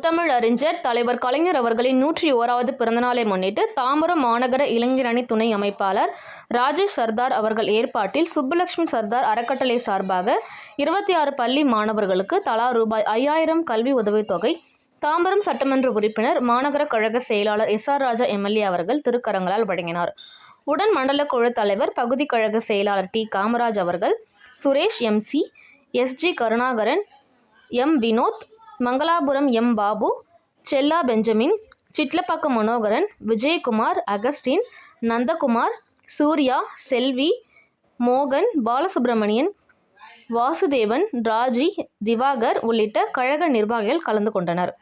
முத்தமிழ் அறிஞர் தலைவர் கலைஞர் அவர்களின் 101வது பிறந்தநாளை முன்னிட்டு தாம்பரம் மாநகர இளைஞரணி துணை அமைப்பாளர் ராஜேஷ் சர்தார் அவர்கள் ஏற்பாட்டில் சுப்புலட்சுமி சர்தார் அறக்கட்டளை சார்பாக 26 பள்ளி மாணவர்களுக்கு தலா ரூபாய் 5000 கல்வி உதவித்தொகை தாம்பரம் சட்டமன்ற உறுப்பினர் மாநகர கழக செயலாளர் எஸ்.ஆர். ராஜா எம்.எல்.ஏ. அவர்கள் திருக்கரங்களால் வழங்கினார். உடன் மண்டல குழு தலைவர் பகுதி கழக செயலாளர் டி. காமராஜ் அவர்கள், Suresh M C., S G. Karunakaran, M. Vinod, Mangalapuram M. Babu, Chella Benjamin, Chitlapakkam Manoharan, Vijayakumar, Augustine, Nandakumar, Surya, Selvi, மோகன், பாலசுப்ரமணியன், வாசுதேவன், ராஜி, திவாகர் உள்ளிட்ட கழக நிர்வாகிகள் கலந்து கொண்டனர்.